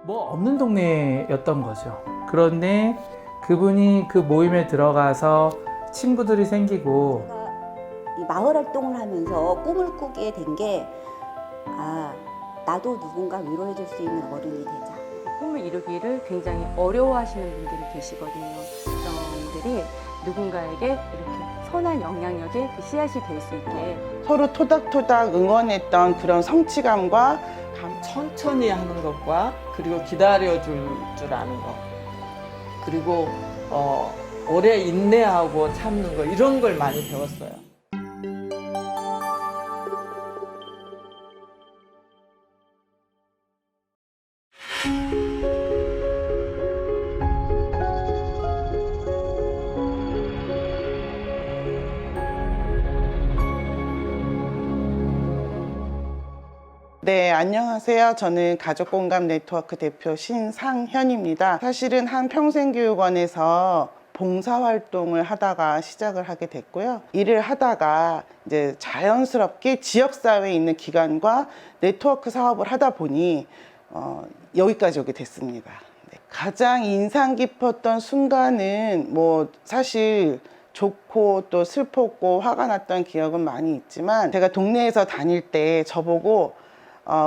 뭐 없는 동네였던 거죠. 그런데 그분이 그 모임에 들어가서 친구들이 생기고 제가 이 마을 활동을 하면서 꿈을 꾸게 된 게 나도 누군가 위로해 줄 수 있는 어른이 되자. 꿈을 이루기를 굉장히 어려워하시는 분들이 계시거든요. 그런 분들이 누군가에게 이렇게 선한 영향력의 그 씨앗이 될 수 있게 서로 토닥토닥 응원했던 그런 성취감과 천천히 하는 것과 그리고 기다려줄 줄 아는 것 그리고 오래 인내하고 참는 거 이런 걸 많이 배웠어요. 네, 안녕하세요. 저는 가족공감 네트워크 대표 신상현입니다. 사실은 한평생교육원에서 봉사활동을 하다가 시작을 하게 됐고요. 일을 하다가 이제 자연스럽게 지역사회에 있는 기관과 네트워크 사업을 하다 보니 여기까지 오게 됐습니다. 네. 가장 인상 깊었던 순간은 뭐 사실 좋고 또 슬펐고 화가 났던 기억은 많이 있지만 제가 동네에서 다닐 때 저보고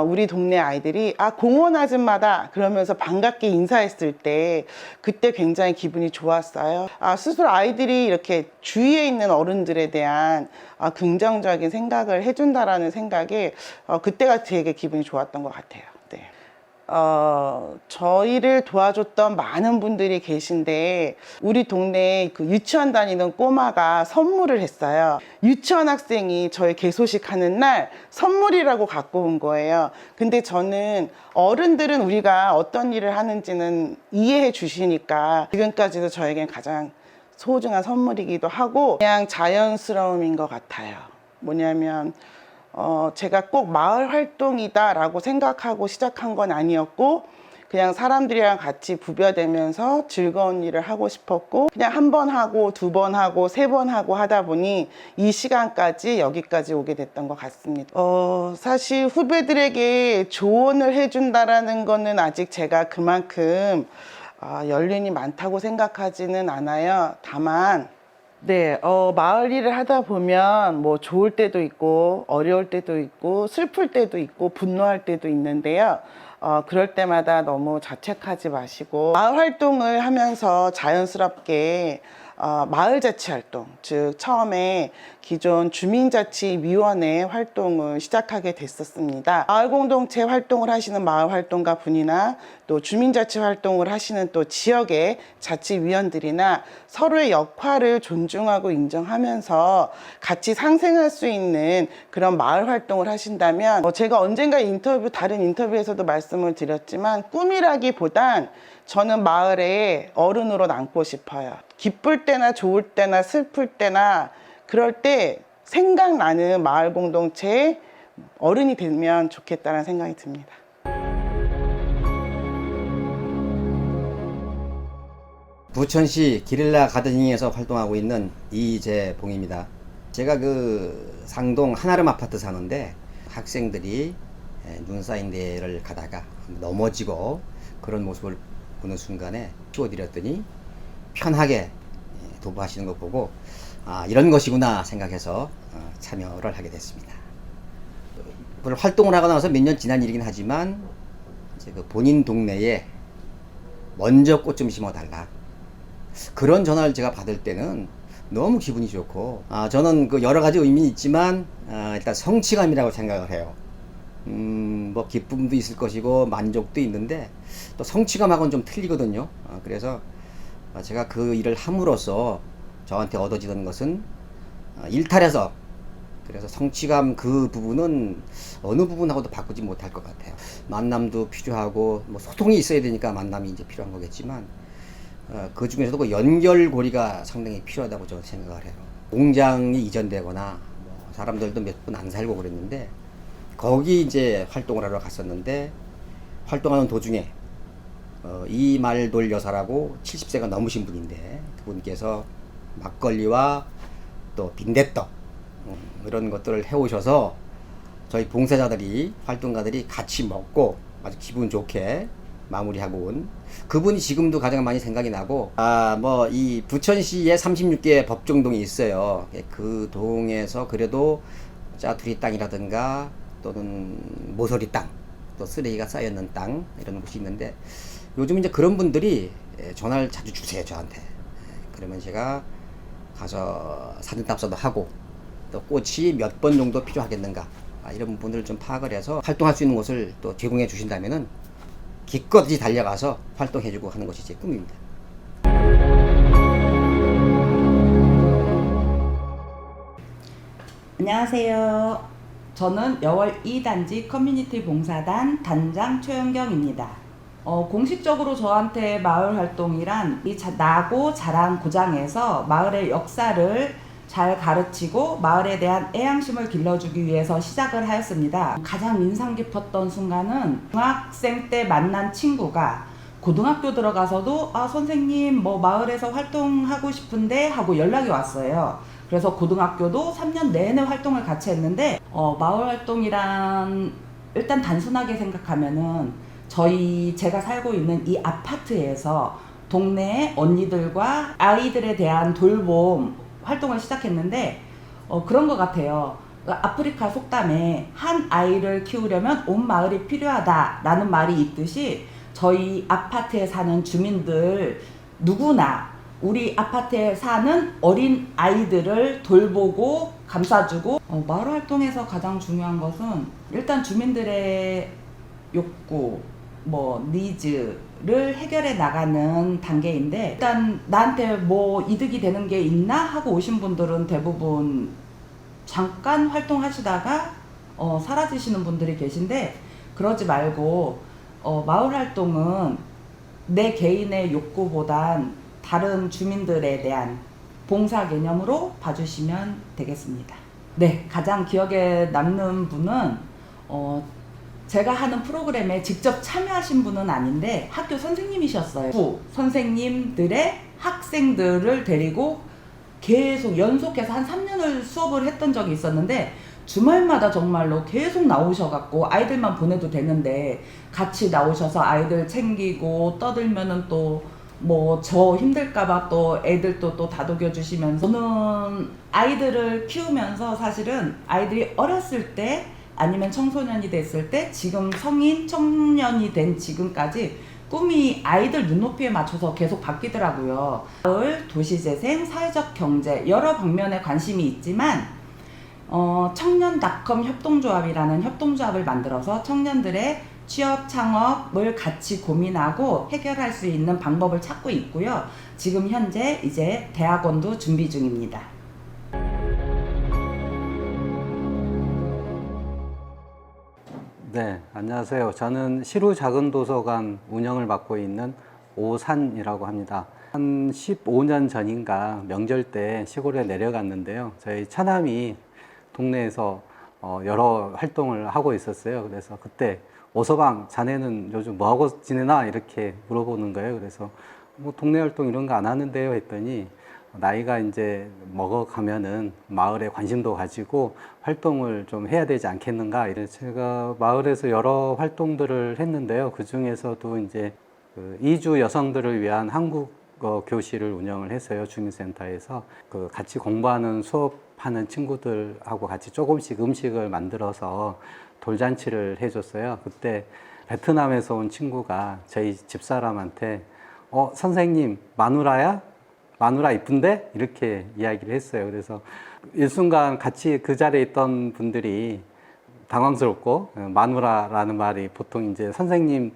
우리 동네 아이들이 공원 아줌마다 그러면서 반갑게 인사했을 때 그때 굉장히 기분이 좋았어요. 스스로 아이들이 이렇게 주위에 있는 어른들에 대한 긍정적인 생각을 해준다라는 생각에 그때가 되게 기분이 좋았던 것 같아요. 네. 저희를 도와줬던 많은 분들이 계신데 우리 동네에 그 유치원 다니는 꼬마가 선물을 했어요. 유치원 학생이 저희 개소식 하는 날 선물이라고 갖고 온 거예요. 근데 저는 어른들은 우리가 어떤 일을 하는지는 이해해 주시니까 지금까지도 저에겐 가장 소중한 선물이기도 하고 그냥 자연스러움인 것 같아요. 뭐냐면 제가 꼭 마을 활동이다 라고 생각하고 시작한 건 아니었고 그냥 사람들이랑 같이 부벼대면서 즐거운 일을 하고 싶었고 그냥 한 번 하고 두 번 하고 세 번 하고 하다 보니 이 시간까지 여기까지 오게 됐던 것 같습니다. 사실 후배들에게 조언을 해준다라는 거는 아직 제가 그만큼 연륜이 많다고 생각하지는 않아요. 다만 네, 마을 일을 하다 보면 뭐 좋을 때도 있고 어려울 때도 있고 슬플 때도 있고 분노할 때도 있는데요. 그럴 때마다 너무 자책하지 마시고 마을 활동을 하면서 자연스럽게 마을자치 활동, 즉 처음에 기존 주민자치위원회 활동을 시작하게 됐었습니다. 마을공동체 활동을 하시는 마을활동가 분이나 또 주민자치 활동을 하시는 또 지역의 자치위원들이나 서로의 역할을 존중하고 인정하면서 같이 상생할 수 있는 그런 마을 활동을 하신다면 제가 언젠가 다른 인터뷰에서도 말씀을 드렸지만 꿈이라기보단 저는 마을에 어른으로 남고 싶어요. 기쁠 때나 좋을 때나 슬플 때나 그럴 때 생각나는 마을 공동체의 어른이 되면 좋겠다는 생각이 듭니다. 부천시 기릴라 가드닝에서 활동하고 있는 이재봉입니다. 제가 그 상동 한아름 아파트 사는데 학생들이 눈 쌓인 데를 가다가 넘어지고 그런 모습을 보는 순간에 치워드렸더니 편하게 도보하시는 거 보고 이런 것이구나 생각해서 참여를 하게 됐습니다. 활동을 하고 나서 몇 년 지난 일이긴 하지만 이제 그 본인 동네에 먼저 꽃 좀 심어달라 그런 전화를 제가 받을 때는 너무 기분이 좋고 저는 그 여러 가지 의미는 있지만 일단 성취감이라고 생각을 해요. 뭐 기쁨도 있을 것이고 만족도 있는데 또 성취감하고는 좀 틀리거든요. 그래서 제가 그 일을 함으로써 저한테 얻어지는 것은 일탈해서 그래서 성취감 그 부분은 어느 부분하고도 바꾸지 못할 것 같아요. 만남도 필요하고 뭐 소통이 있어야 되니까 만남이 이제 필요한 거겠지만 그 중에서도 그 연결고리가 상당히 필요하다고 저는 생각을 해요. 공장이 이전되거나 뭐 사람들도 몇 분 안 살고 그랬는데 거기 이제 활동을 하러 갔었는데 활동하는 도중에 이말돌 여사라고 70세가 넘으신 분인데 그분께서 막걸리와 또 빈대떡 이런 것들을 해오셔서 저희 봉사자들이 활동가들이 같이 먹고 아주 기분 좋게 마무리하고 온 그분이 지금도 가장 많이 생각이 나고, 뭐 이 부천시에 36개의 법정동이 있어요. 그 동에서 그래도 짜투리 땅이라든가 또는 모서리 땅, 또 쓰레기가 쌓여있는 땅, 이런 곳이 있는데, 요즘 이제 그런 분들이 전화를 자주 주세요, 저한테. 그러면 제가 가서 사진 답사도 하고, 또 꽃이 몇 번 정도 필요하겠는가, 이런 부분들을 좀 파악을 해서 활동할 수 있는 곳을 또 제공해 주신다면은 기꺼이 달려가서 활동해주고 하는 것이 제 꿈입니다. 안녕하세요. 저는 여월 2단지 커뮤니티 봉사단 단장 최은경입니다. 공식적으로 저한테 마을 활동이란 이 나고 자란 고장에서 마을의 역사를 잘 가르치고 마을에 대한 애양심을 길러주기 위해서 시작을 하였습니다. 가장 인상 깊었던 순간은 중학생 때 만난 친구가 고등학교 들어가서도 선생님 뭐 마을에서 활동하고 싶은데 하고 연락이 왔어요. 그래서 고등학교도 3년 내내 활동을 같이 했는데 마을 활동이란 일단 단순하게 생각하면은 제가 살고 있는 이 아파트에서 동네 언니들과 아이들에 대한 돌봄 활동을 시작했는데 그런 것 같아요. 아프리카 속담에 한 아이를 키우려면 온 마을이 필요하다라는 말이 있듯이 저희 아파트에 사는 주민들 누구나 우리 아파트에 사는 어린 아이들을 돌보고 감싸주고 마을 활동에서 가장 중요한 것은 일단 주민들의 욕구, 니즈를 해결해 나가는 단계인데, 일단 나한테 뭐 이득이 되는 게 있나 하고 오신 분들은 대부분 잠깐 활동하시다가 사라지시는 분들이 계신데, 그러지 말고 마을 활동은 내 개인의 욕구보단 다른 주민들에 대한 봉사 개념으로 봐주시면 되겠습니다. 네, 가장 기억에 남는 분은 제가 하는 프로그램에 직접 참여하신 분은 아닌데 학교 선생님이셨어요. 선생님들의 학생들을 데리고 계속 연속해서 한 3년을 수업을 했던 적이 있었는데, 주말마다 정말로 계속 나오셔갖고 아이들만 보내도 되는데 같이 나오셔서 아이들 챙기고 떠들면은 또 저 힘들까봐 또 애들도 또 다독여 주시면서, 저는 아이들을 키우면서 사실은 아이들이 어렸을 때 아니면 청소년이 됐을 때 지금 성인 청년이 된 지금까지 꿈이 아이들 눈높이에 맞춰서 계속 바뀌더라고요. 마을, 도시재생, 사회적 경제 여러 방면에 관심이 있지만 청년닷컴 협동조합이라는 협동조합을 만들어서 청년들의 취업, 창업을 같이 고민하고 해결할 수 있는 방법을 찾고 있고요. 지금 현재 이제 대학원도 준비 중입니다. 네, 안녕하세요. 저는 시루 작은 도서관 운영을 맡고 있는 오산이라고 합니다. 한 15년 전인가 명절 때 시골에 내려갔는데요. 저희 차남이 동네에서 여러 활동을 하고 있었어요. 그래서 그때 오서방 자네는 요즘 뭐하고 지내나 이렇게 물어보는 거예요. 그래서 뭐 동네 활동 이런 거 안 하는데요 했더니, 나이가 이제 먹어가면은 마을에 관심도 가지고 활동을 좀 해야 되지 않겠는가, 이래서 제가 마을에서 여러 활동들을 했는데요. 그 중에서도 이제 그 이주 여성들을 위한 한국어 교실을 운영을 했어요. 주민센터에서 같이 공부하는 수업하는 친구들하고 같이 조금씩 음식을 만들어서 돌잔치를 해줬어요. 그때 베트남에서 온 친구가 저희 집사람한테 선생님 마누라야? 마누라 이쁜데? 이렇게 이야기를 했어요. 그래서 일순간 같이 그 자리에 있던 분들이 당황스럽고, 마누라라는 말이 보통 이제 선생님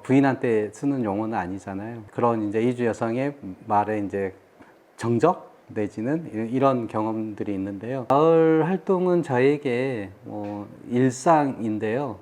부인한테 쓰는 용어는 아니잖아요. 그런 이제 이주 여성의 말에 이제 정적 내지는 이런 경험들이 있는데요. 마을 활동은 저에게 일상인데요.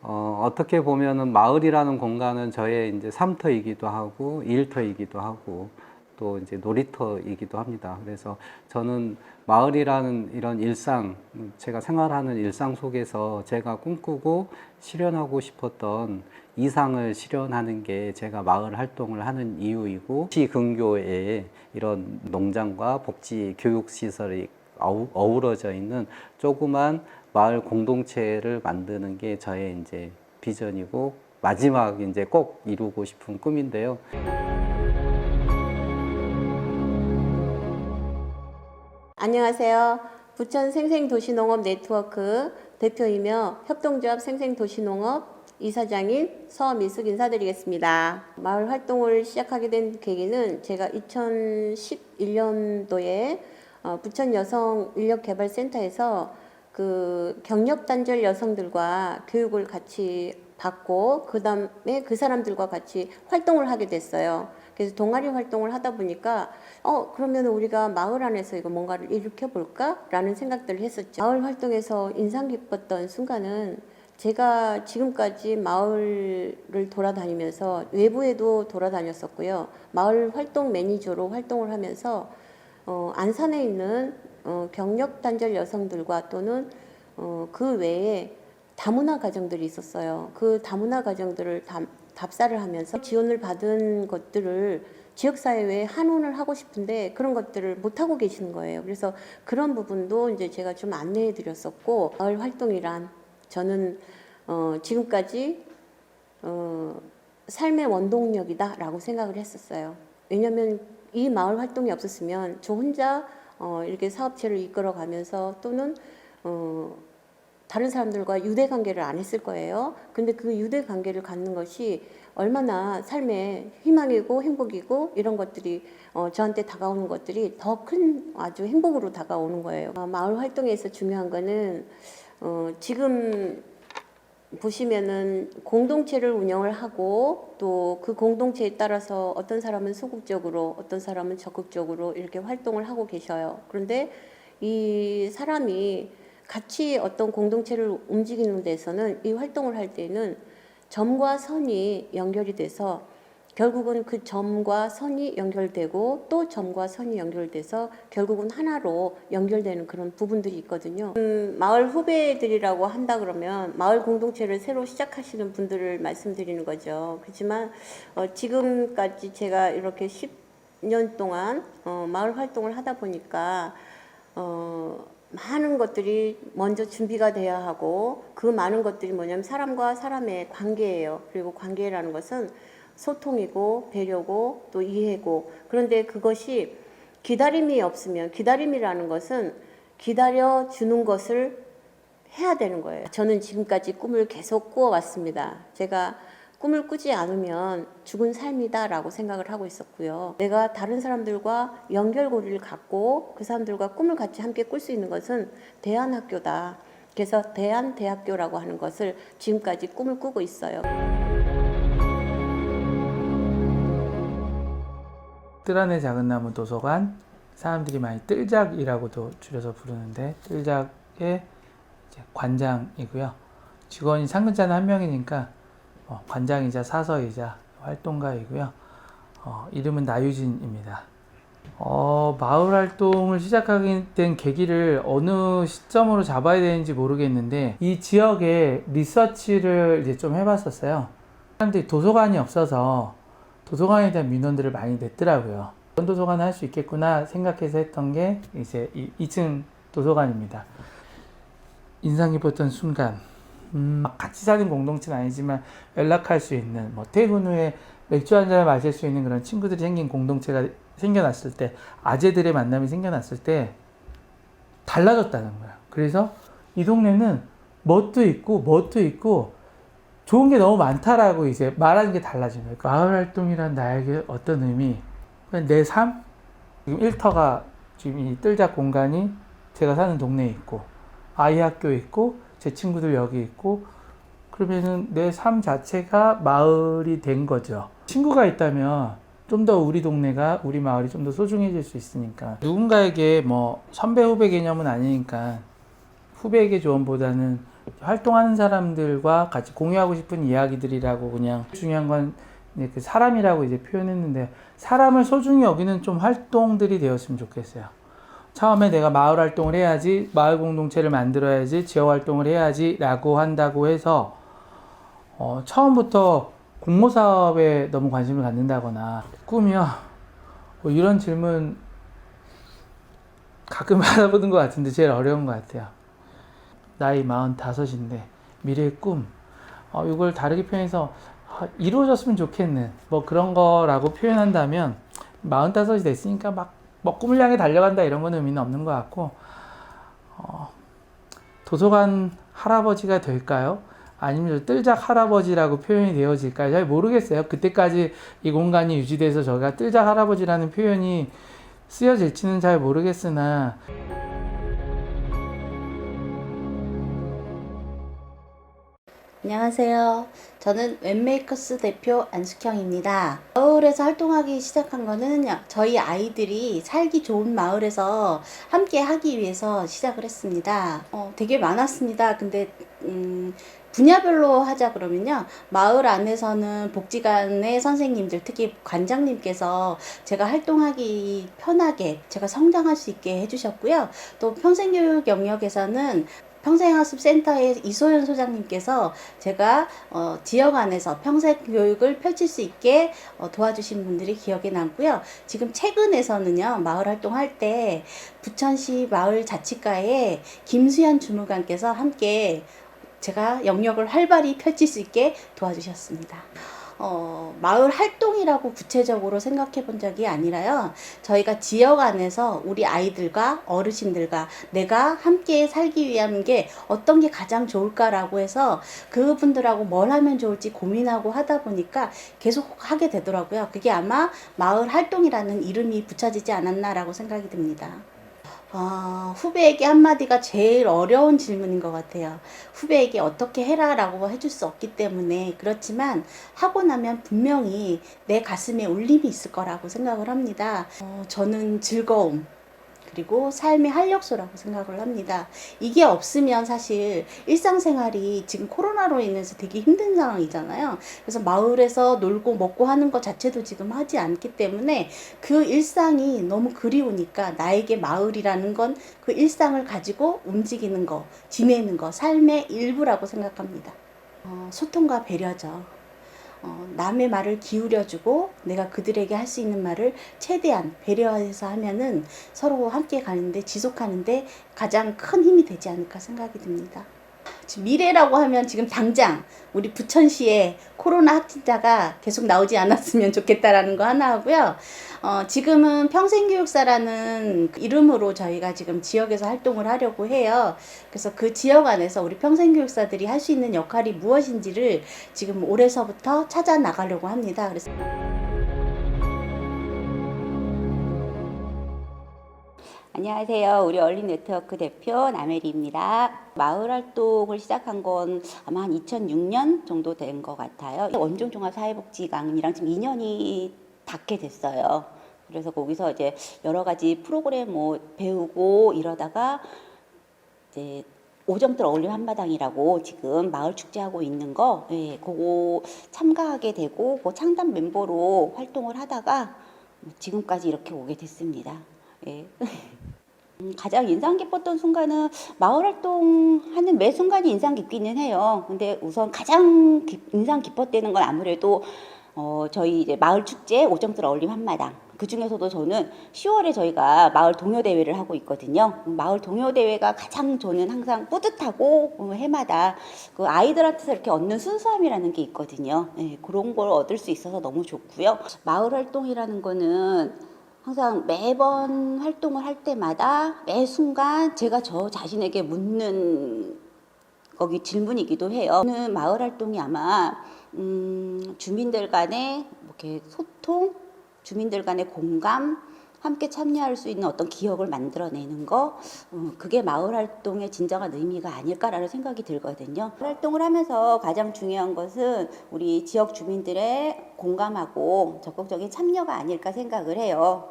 어떻게 보면은 마을이라는 공간은 저의 이제 삶터이기도 하고 일터이기도 하고 또 이제 놀이터이기도 합니다. 그래서 저는 마을이라는 이런 일상, 제가 생활하는 일상 속에서 제가 꿈꾸고 실현하고 싶었던 이상을 실현하는 게 제가 마을 활동을 하는 이유이고, 시 근교에 이런 농장과 복지 교육 시설이 어우러져 있는 조그만 마을 공동체를 만드는 게 저의 이제 비전이고 마지막 이제 꼭 이루고 싶은 꿈인데요. 안녕하세요. 부천 생생도시농업 네트워크 대표이며 협동조합 생생도시농업 이사장인 서미숙 인사드리겠습니다. 마을 활동을 시작하게 된 계기는 제가 2011년도에 부천 여성 인력개발센터에서 그 경력단절 여성들과 교육을 같이 받고 그 다음에 그 사람들과 같이 활동을 하게 됐어요. 그래서 동아리 활동을 하다 보니까 그러면 우리가 마을 안에서 이거 뭔가를 일으켜 볼까? 라는 생각들을 했었죠. 마을 활동에서 인상 깊었던 순간은 제가 지금까지 마을을 돌아다니면서 외부에도 돌아다녔었고요. 마을 활동 매니저로 활동을 하면서 안산에 있는 경력단절 여성들과 또는 그 외에 다문화 가정들이 있었어요. 그 다문화 가정들을 답사를 하면서 지원을 받은 것들을 지역사회에 환원을 하고 싶은데 그런 것들을 못하고 계시는 거예요. 그래서 그런 부분도 이제 제가 좀 안내해 드렸었고, 마을 활동이란 저는 지금까지 삶의 원동력이다라고 생각을 했었어요. 왜냐하면 이 마을 활동이 없었으면 저 혼자 이렇게 사업체를 이끌어가면서 또는 다른 사람들과 유대관계를 안 했을 거예요. 근데 그 유대관계를 갖는 것이 얼마나 삶의 희망이고 행복이고 이런 것들이 저한테 다가오는 것들이 더 큰 아주 행복으로 다가오는 거예요. 마을 활동에서 중요한 거는 지금 보시면은 공동체를 운영을 하고 또 그 공동체에 따라서 어떤 사람은 소극적으로 어떤 사람은 적극적으로 이렇게 활동을 하고 계셔요. 그런데 이 사람이 같이 어떤 공동체를 움직이는 데서는 이 활동을 할 때는 점과 선이 연결이 돼서 결국은 그 점과 선이 연결되고 또 점과 선이 연결돼서 결국은 하나로 연결되는 그런 부분들이 있거든요. 마을 후배들이라고 한다 그러면 마을 공동체를 새로 시작하시는 분들을 말씀드리는 거죠. 그렇지만 지금까지 제가 이렇게 10년 동안 마을 활동을 하다 보니까 많은 것들이 먼저 준비가 돼야 하고, 그 많은 것들이 뭐냐면 사람과 사람의 관계예요. 그리고 관계라는 것은 소통이고 배려고 또 이해고, 그런데 그것이 기다림이 없으면, 기다림이라는 것은 기다려주는 것을 해야 되는 거예요. 저는 지금까지 꿈을 계속 꾸어왔습니다. 제가 꿈을 꾸지 않으면 죽은 삶이다라고 생각을 하고 있었고요. 내가 다른 사람들과 연결고리를 갖고 그 사람들과 꿈을 같이 함께 꿀 수 있는 것은 대안학교다. 그래서 대안대학교라고 하는 것을 지금까지 꿈을 꾸고 있어요. 뜰 안의 작은 나무 도서관, 사람들이 많이 뜰작이라고도 줄여서 부르는데 뜰작의 이제 관장이고요. 직원이 상근자는 한 명이니까 관장이자 사서이자 활동가이고요. 이름은 나유진입니다. 마을 활동을 시작하게 된 계기를 어느 시점으로 잡아야 되는지 모르겠는데 이 지역에 리서치를 이제 좀 해봤었어요. 사람들이 도서관이 없어서 도서관에 대한 민원들을 많이 냈더라고요. 이런 도서관을 할 수 있겠구나 생각해서 했던 게 이제 2층 도서관입니다. 인상 깊었던 순간, 같이 사는 공동체는 아니지만 연락할 수 있는, 퇴근 후에 맥주 한 잔을 마실 수 있는 그런 친구들이 생긴 공동체가 생겨났을 때, 아재들의 만남이 생겨났을 때 달라졌다는 거야. 그래서 이 동네는 멋도 있고 좋은 게 너무 많다라고 이제 말하는 게 달라진 거예요. 마을 활동이란 나에게 어떤 의미, 내 삶? 지금 일터가, 지금 이 뜰작 공간이 제가 사는 동네에 있고 아이 학교 있고 제 친구들 여기 있고, 그러면은 내 삶 자체가 마을이 된 거죠. 친구가 있다면 좀 더 우리 동네가, 우리 마을이 좀 더 소중해질 수 있으니까. 누군가에게 선배 후배 개념은 아니니까 후배에게 조언보다는 활동하는 사람들과 같이 공유하고 싶은 이야기들이라고, 그냥 중요한 건 그 사람이라고 이제 표현했는데, 사람을 소중히 여기는 좀 활동들이 되었으면 좋겠어요. 처음에 내가 마을 활동을 해야지, 마을 공동체를 만들어야지, 지역 활동을 해야지 라고 한다고 해서 처음부터 공모사업에 너무 관심을 갖는다거나, 꿈이요? 이런 질문 가끔 받아보는 것 같은데 제일 어려운 것 같아요. 나이 45인데 미래의 꿈, 이걸 다르게 표현해서 이루어졌으면 좋겠는 뭐 그런 거라고 표현한다면 45이 됐으니까 막 꿈을 향해 달려간다 이런 건 의미는 없는 것 같고 도서관 할아버지가 될까요? 아니면 뜰작 할아버지라고 표현이 되어질까요? 잘 모르겠어요. 그때까지 이 공간이 유지돼서 저희가 뜰작 할아버지라는 표현이 쓰여질지는 잘 모르겠으나 안녕하세요. 저는 웹메이커스 대표 안숙형입니다. 마을에서 활동하기 시작한 거는 저희 아이들이 살기 좋은 마을에서 함께 하기 위해서 시작을 했습니다. 되게 많았습니다. 근데 분야별로 하자 그러면요. 마을 안에서는 복지관의 선생님들, 특히 관장님께서 제가 활동하기 편하게 제가 성장할 수 있게 해주셨고요. 또 평생교육 영역에서는 평생학습센터의 이소연 소장님께서 제가 지역 안에서 평생교육을 펼칠 수 있게 도와주신 분들이 기억에 남고요. 지금 최근에서는요. 마을 활동할 때 부천시 마을자치과의 김수현 주무관께서 함께 제가 영역을 활발히 펼칠 수 있게 도와주셨습니다. 마을 활동이라고 구체적으로 생각해 본 적이 아니라요. 저희가 지역 안에서 우리 아이들과 어르신들과 내가 함께 살기 위한 게 어떤 게 가장 좋을까라고 해서 그분들하고 뭘 하면 좋을지 고민하고 하다 보니까 계속 하게 되더라고요. 그게 아마 마을 활동이라는 이름이 붙여지지 않았나라고 생각이 듭니다. 후배에게 한마디가 제일 어려운 질문인 것 같아요. 후배에게 어떻게 해라 라고 해줄 수 없기 때문에 그렇지만 하고 나면 분명히 내 가슴에 울림이 있을 거라고 생각을 합니다. 저는 즐거움 그리고 삶의 활력소라고 생각을 합니다. 이게 없으면 사실 일상생활이 지금 코로나로 인해서 되게 힘든 상황이잖아요. 그래서 마을에서 놀고 먹고 하는 것 자체도 지금 하지 않기 때문에 그 일상이 너무 그리우니까 나에게 마을이라는 건 그 일상을 가지고 움직이는 거, 지내는 거, 삶의 일부라고 생각합니다. 소통과 배려죠. 남의 말을 기울여주고 내가 그들에게 할 수 있는 말을 최대한 배려해서 하면은 서로 함께 가는데 지속하는데 가장 큰 힘이 되지 않을까 생각이 듭니다. 지금 미래라고 하면 지금 당장 우리 부천시에 코로나 확진자가 계속 나오지 않았으면 좋겠다라는 거 하나 하고요. 지금은 평생교육사라는 이름으로 저희가 지금 지역에서 활동을 하려고 해요. 그래서 그 지역 안에서 우리 평생교육사들이 할 수 있는 역할이 무엇인지를 지금 올해서부터 찾아 나가려고 합니다. 그래서 안녕하세요. 우리 얼린네트워크 대표 남혜리입니다. 마을 활동을 시작한 건 아마 한 2006년 정도 된 것 같아요. 원종종합사회복지관이랑 지금 2년이 닿게 됐어요. 그래서 거기서 이제 여러 가지 프로그램 뭐 배우고 이러다가 이제 오정들 어울림 한마당이라고 지금 마을 축제하고 있는 거, 그거 참가하게 되고 그 창단 멤버로 활동을 하다가 지금까지 이렇게 오게 됐습니다. 예. 가장 인상 깊었던 순간은 마을 활동하는 매 순간이 인상 깊기는 해요. 근데 우선 가장 인상 깊었다는 건 아무래도 저희 이제 마을 축제 오정들 어울림 한마당. 그 중에서도 저는 10월에 저희가 마을 동요 대회를 하고 있거든요. 마을 동요 대회가 가장 저는 항상 뿌듯하고 해마다 그 아이들한테서 이렇게 얻는 순수함이라는 게 있거든요. 네, 그런 걸 얻을 수 있어서 너무 좋고요. 마을 활동이라는 거는 항상 매번 활동을 할 때마다 매 순간 제가 저 자신에게 묻는 거기 질문이기도 해요. 저는 마을 활동이 아마 주민들 간의 이렇게 소통, 주민들 간의 공감, 함께 참여할 수 있는 어떤 기억을 만들어내는 거, 그게 마을 활동의 진정한 의미가 아닐까라는 생각이 들거든요. 활동을 하면서 가장 중요한 것은 우리 지역 주민들의 공감하고 적극적인 참여가 아닐까 생각을 해요.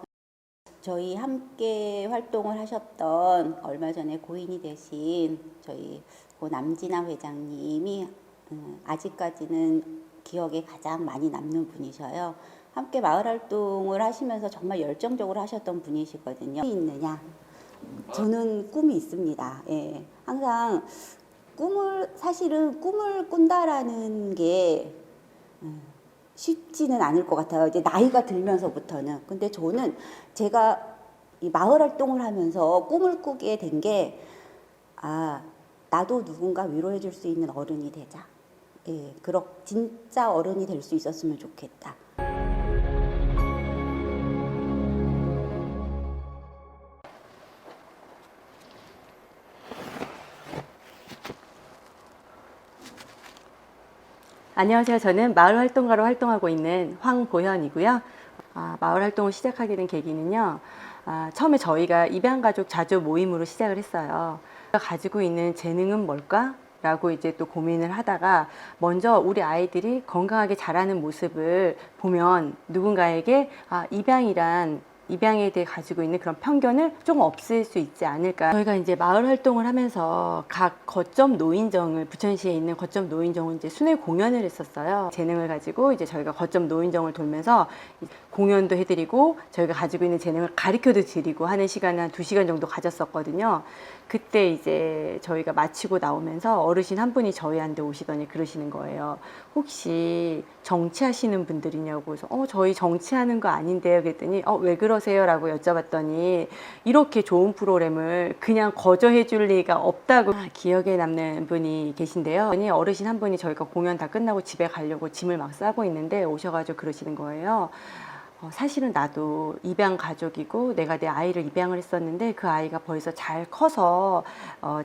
저희 함께 활동을 하셨던 얼마 전에 고인이 되신 저희 고 남진아 회장님이 아직까지는 기억에 가장 많이 남는 분이셔요. 함께 마을 활동을 하시면서 정말 열정적으로 하셨던 분이시거든요. 꿈이 있느냐? 저는 꿈이 있습니다. 예. 항상 사실은 꿈을 꾼다라는 게 쉽지는 않을 것 같아요. 이제 나이가 들면서부터는. 근데 저는 제가 이 마을 활동을 하면서 꿈을 꾸게 된 게, 나도 누군가 위로해 줄 수 있는 어른이 되자. 예, 그렇 진짜 어른이 될 수 있었으면 좋겠다. 안녕하세요. 저는 마을 활동가로 활동하고 있는 황보현이고요. 마을 활동을 시작하게 된 계기는요. 처음에 저희가 입양가족 자조 모임으로 시작을 했어요. 가지고 있는 재능은 뭘까? 라고 이제 또 고민을 하다가 먼저 우리 아이들이 건강하게 자라는 모습을 보면 누군가에게 입양에 대해 가지고 있는 그런 편견을 조금 없앨 수 있지 않을까. 저희가 이제 마을 활동을 하면서 각 거점 노인정을, 부천시에 있는 거점 노인정을 이제 순회 공연을 했었어요. 재능을 가지고 이제 저희가 거점 노인정을 돌면서 공연도 해드리고 저희가 가지고 있는 재능을 가르쳐도 드리고 하는 시간을 한 2시간 정도 가졌었거든요. 그때 이제 저희가 마치고 나오면서 어르신 한 분이 저희한테 오시더니 그러시는 거예요. 혹시 정치하시는 분들이냐고. 그래서 저희 정치하는 거 아닌데요. 그랬더니 왜 그러세요? 라고 여쭤봤더니 이렇게 좋은 프로그램을 그냥 거저해 줄 리가 없다고. 기억에 남는 분이 계신데요. 어르신 한 분이 저희가 공연 다 끝나고 집에 가려고 짐을 막 싸고 있는데 오셔가지고 그러시는 거예요. 사실은 나도 입양 가족이고 내가 내 아이를 입양을 했었는데 그 아이가 벌써 잘 커서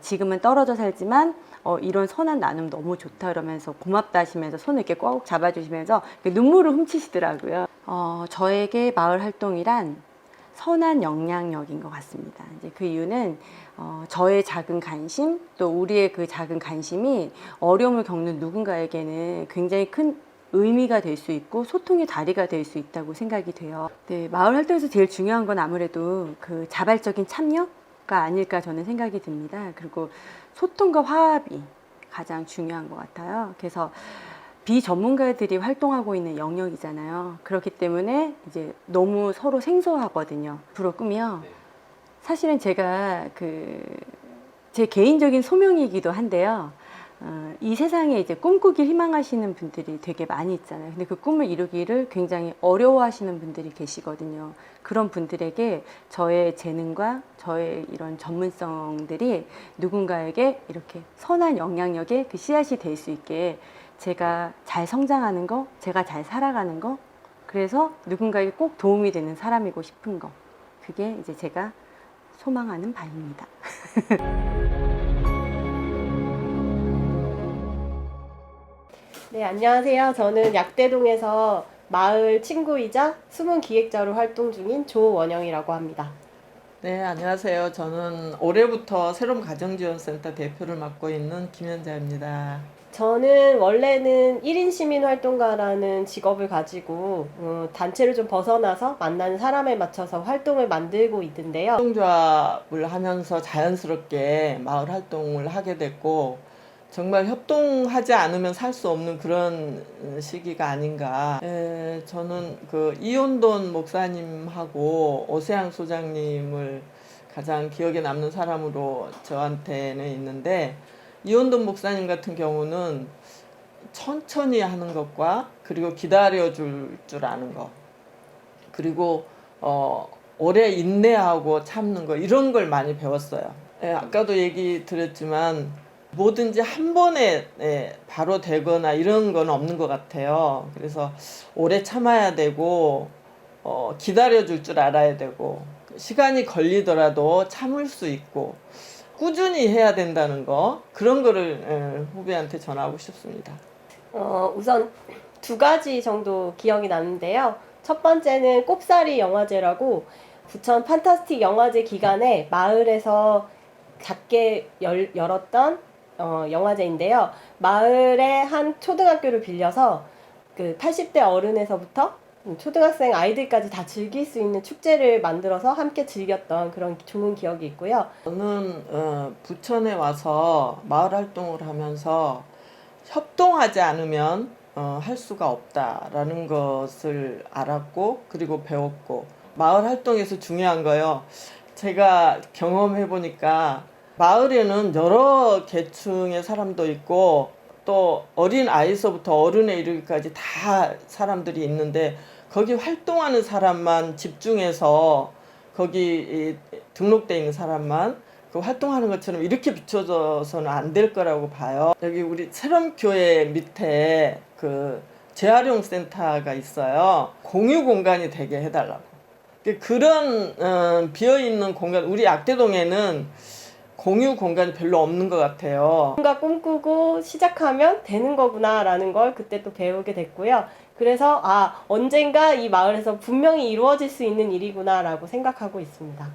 지금은 떨어져 살지만 이런 선한 나눔 너무 좋다 이러면서 고맙다 하시면서 손을 이렇게 꼭 잡아주시면서 눈물을 훔치시더라고요. 저에게 마을 활동이란 선한 영향력인 것 같습니다. 이제 그 이유는 저의 작은 관심 또 우리의 그 작은 관심이 어려움을 겪는 누군가에게는 굉장히 큰 의미가 될 수 있고 소통의 다리가 될 수 있다고 생각이 돼요. 네, 마을 활동에서 제일 중요한 건 아무래도 그 자발적인 참여가 아닐까 저는 생각이 듭니다. 그리고 소통과 화합이 가장 중요한 것 같아요. 그래서 비전문가들이 활동하고 있는 영역이잖아요. 그렇기 때문에 이제 너무 서로 생소하거든요. 앞으로 꿈이요. 사실은 제가 제 개인적인 소명이기도 한데요. 이 세상에 이제 꿈꾸길 희망하시는 분들이 되게 많이 있잖아요. 근데 그 꿈을 이루기를 굉장히 어려워하시는 분들이 계시거든요. 그런 분들에게 저의 재능과 저의 이런 전문성들이 누군가에게 이렇게 선한 영향력의 그 씨앗이 될 수 있게 제가 잘 성장하는 거, 제가 잘 살아가는 거, 그래서 누군가에게 꼭 도움이 되는 사람이고 싶은 거. 그게 이제 제가 소망하는 바입니다. 네, 안녕하세요. 저는 약대동에서 마을 친구이자 숨은 기획자로 활동 중인 조원영이라고 합니다. 네, 안녕하세요. 저는 올해부터 새로운 가정지원센터 대표를 맡고 있는 김현자입니다. 저는 원래는 1인 시민활동가라는 직업을 가지고 단체를 좀 벗어나서 만나는 사람에 맞춰서 활동을 만들고 있는데요. 협동조합을 하면서 자연스럽게 마을 활동을 하게 됐고 정말 협동하지 않으면 살 수 없는 그런 시기가 아닌가. 저는 그 이온돈 목사님하고 오세양 소장님을 가장 기억에 남는 사람으로 저한테는 있는데, 이온돈 목사님 같은 경우는 천천히 하는 것과 그리고 기다려줄 줄 아는 것, 그리고 오래 인내하고 참는 거, 이런 걸 많이 배웠어요. 아까도 얘기 드렸지만 뭐든지 한 번에 바로 되거나 이런 건 없는 것 같아요. 그래서 오래 참아야 되고 기다려줄 줄 알아야 되고 시간이 걸리더라도 참을 수 있고 꾸준히 해야 된다는 거, 그런 거를 후배한테 전하고 싶습니다. 우선 2가지 정도 기억이 나는데요. 첫 번째는 꼽사리 영화제라고 부천 판타스틱 영화제 기간에 마을에서 작게 열었던 영화제인데요. 마을의 한 초등학교를 빌려서 그 80대 어른에서부터 초등학생 아이들까지 다 즐길 수 있는 축제를 만들어서 함께 즐겼던 그런 좋은 기억이 있고요. 저는 부천에 와서 마을 활동을 하면서 협동하지 않으면 할 수가 없다라는 것을 알았고, 그리고 배웠고, 마을 활동에서 중요한 거요. 제가 경험해 보니까 마을에는 여러 계층의 사람도 있고 또 어린 아이서부터 어른에 이르기까지 다 사람들이 있는데, 거기 활동하는 사람만 집중해서 거기 등록돼 있는 사람만 그 활동하는 것처럼 이렇게 비춰져서는 안 될 거라고 봐요. 여기 우리 새롬교회 밑에 그 재활용 센터가 있어요. 공유 공간이 되게 해달라고. 그런 비어있는 공간, 우리 약대동에는 공유 공간이 별로 없는 것 같아요. 뭔가 꿈꾸고 시작하면 되는 거구나라는 걸 그때 또 배우게 됐고요. 그래서 언젠가 이 마을에서 분명히 이루어질 수 있는 일이구나라고 생각하고 있습니다.